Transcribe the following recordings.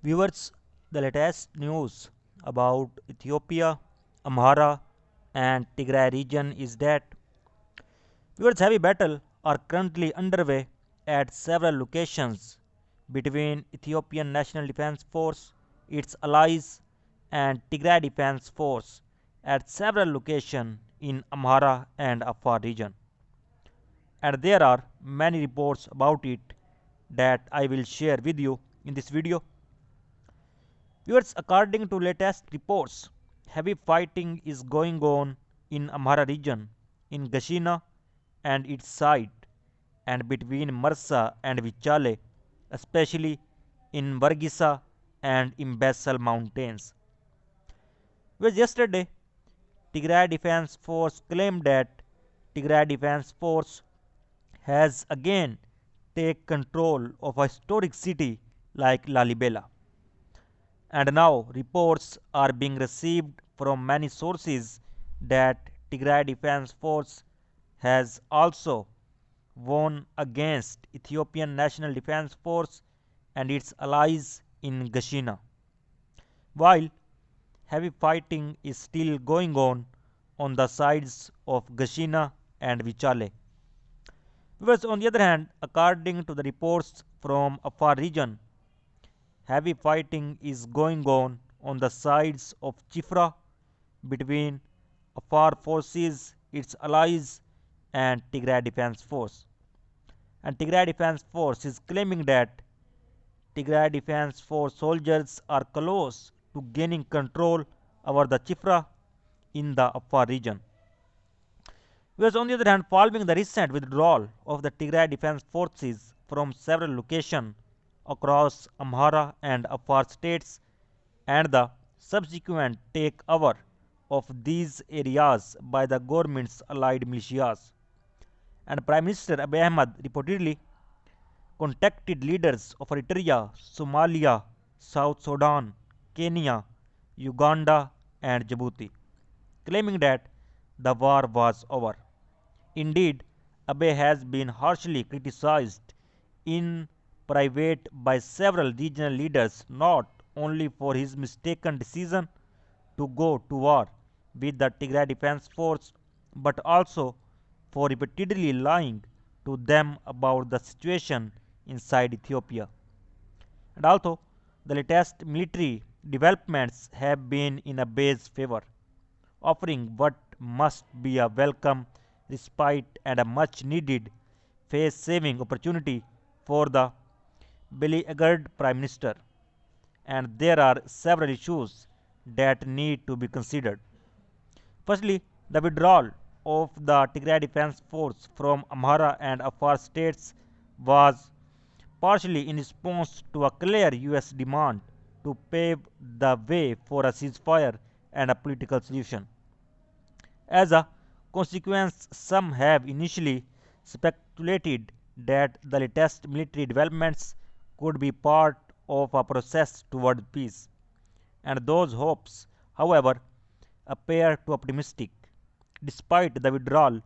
Viewers, the latest news about Ethiopia, Amhara, and Tigray region is that viewers heavy battle are currently underway at several locations between Ethiopian National Defense Force, its allies, and Tigray Defense Force at several locations in Amhara and Afar region. And there are many reports about it that I will share with you in this video. Viewers, according to latest reports, heavy fighting is going on in Amhara region, in Gashina and its side, and between Marsa and Vichale, especially in Vargisa and Imbasal mountains. Whereas yesterday, Tigray Defense Force claimed that Tigray Defense Force has again take control of a historic city like Lalibela. And now reports are being received from many sources that Tigray Defense Force has also won against Ethiopian National Defense Force and its allies in Gashina. While heavy fighting is still going on the sides of Gashina and Vichale. Whereas on the other hand, according to the reports from Afar region, heavy fighting is going on the sides of Chifra between Afar forces, its allies, and Tigray Defense Force. And Tigray Defense Force is claiming that Tigray Defense Force soldiers are close to gaining control over the Chifra in the Afar region. Whereas on the other hand, following the recent withdrawal of the Tigray Defense Forces from several locations across Amhara and Afar states and the subsequent takeover of these areas by the government's allied militias. And Prime Minister Abiy Ahmed reportedly contacted leaders of Eritrea, Somalia, South Sudan, Kenya, Uganda, and Djibouti, claiming that the war was over. Indeed, Abiy has been harshly criticized in private by several regional leaders not only for his mistaken decision to go to war with the Tigray Defense Force but also for repeatedly lying to them about the situation inside Ethiopia. And also, the latest military developments have been in Abiy's favor, offering what must be a welcome respite and a much needed face saving opportunity for the beleaguered Prime Minister. And there are several issues that need to be considered. Firstly, the withdrawal of the Tigray Defense Force from Amhara and Afar states was partially in response to a clear US demand to pave the way for a ceasefire and a political solution. As a consequence, some have initially speculated that the latest military developments could be part of a process toward peace, and those hopes, however, appear too optimistic. Despite the withdrawal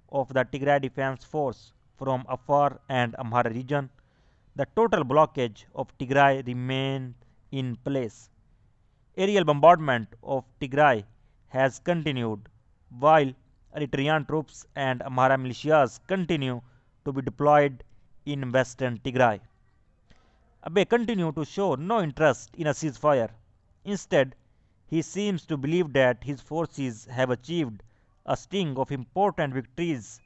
of the Tigray Defense Force from Afar and Amhara region, the total blockage of Tigray remained in place. Aerial bombardment of Tigray has continued, while Eritrean troops and Amhara militias continue to be deployed in western Tigray. Abiy continued to show no interest in a ceasefire. Instead, he seems to believe that his forces have achieved a string of important victories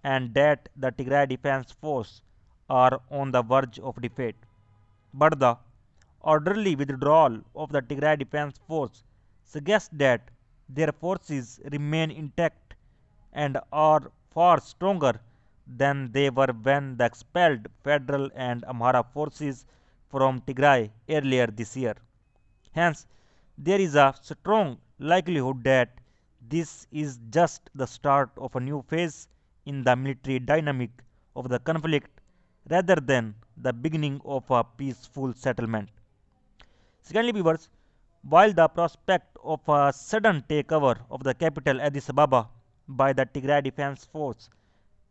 and that the Tigray Defense Force are on the verge of defeat. But the orderly withdrawal of the Tigray Defense Force suggests that their forces remain intact and are far stronger than they were when the expelled federal and Amhara forces from Tigray earlier this year. Hence, there is a strong likelihood that this is just the start of a new phase in the military dynamic of the conflict rather than the beginning of a peaceful settlement. Secondly, viewers, while the prospect of a sudden takeover of the capital Addis Ababa by the Tigray Defense Force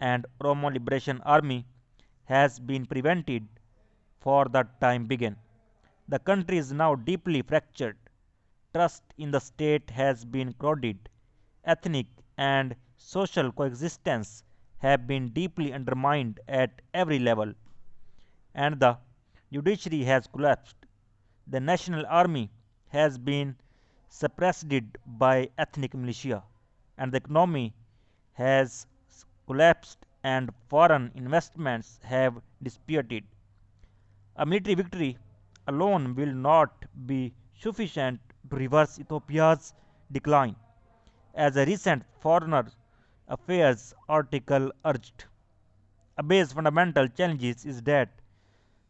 and Oromo Liberation Army has been prevented for the time being, The country is now deeply fractured. Trust in the state has been corroded. Ethnic and social coexistence have been deeply undermined at every level, and the judiciary has collapsed. The national army has been suppressed by ethnic militia, and the economy has collapsed and foreign investments have disappeared. A military victory alone will not be sufficient to reverse Ethiopia's decline, as a recent Foreign Affairs article urged. Abey's fundamental challenge is that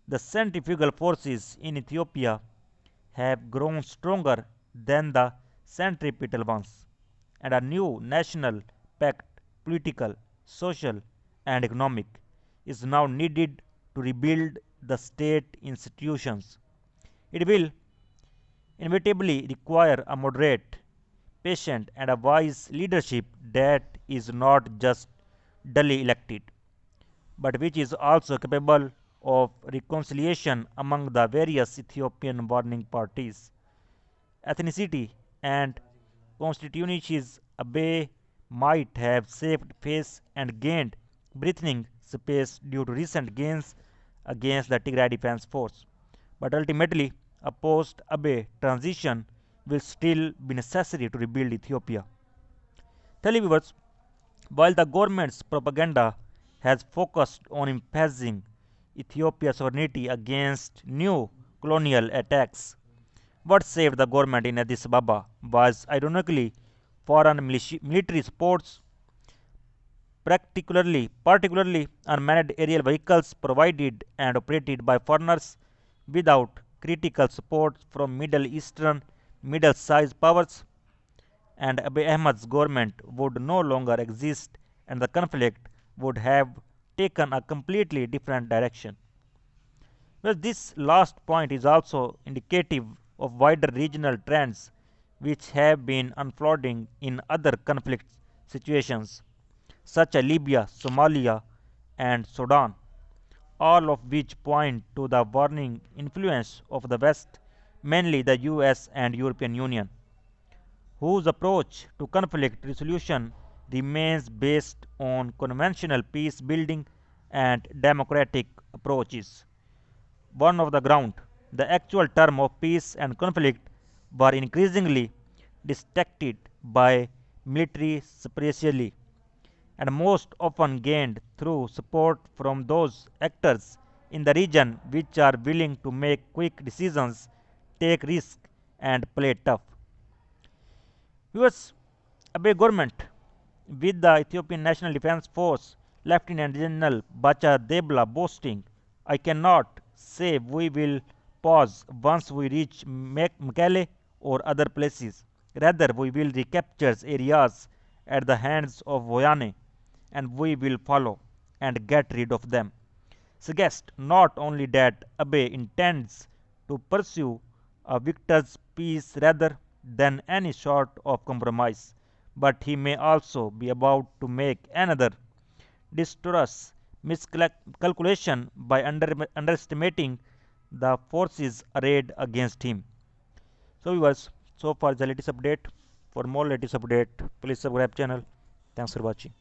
the centrifugal forces in Ethiopia have grown stronger than the centripetal ones, and a new national pact, political, social, and economic, is now needed to rebuild the state institutions. It will inevitably require a moderate, patient, and a wise leadership that is not just duly elected, but which is also capable of reconciliation among the various Ethiopian warring parties. Ethnicity and constituencies Abe might have saved face and gained breathing space due to recent gains against the Tigray Defense Force. But ultimately, a post Abe transition will still be necessary to rebuild Ethiopia. Televiewers, while the government's propaganda has focused on emphasizing Ethiopia's sovereignty against new colonial attacks, what saved the government in Addis Ababa was ironically foreign military supports, particularly unmanned aerial vehicles provided and operated by foreigners without critical support from Middle Eastern middle-sized powers, and Abiy Ahmed's government would no longer exist and the conflict would have taken a completely different direction. Well, this last point is also indicative of wider regional trends which have been unfolding in other conflict situations, such as Libya, Somalia, and Sudan, all of which point to the warning influence of the West, mainly the US and European Union, whose approach to conflict resolution remains based on conventional peace building and democratic approaches. One of the ground, the actual term of peace and conflict were increasingly distracted by military supremacy and most often gained through support from those actors in the region which are willing to make quick decisions, take risks, and play tough. US Abiy government, with the Ethiopian National Defense Force Lieutenant General Bacha Debla boasting, I cannot say we will pause once we reach Mekelle or other places. Rather, we will recapture areas at the hands of Woyane and we will follow and get rid of them. Suggest not only that Abe intends to pursue a victor's peace rather than any sort of compromise, but he may also be about to make another disastrous miscalculation by underestimating the forces arrayed against him. So viewers, so far the latest update. For more latest update, please subscribe channel. Thanks for watching.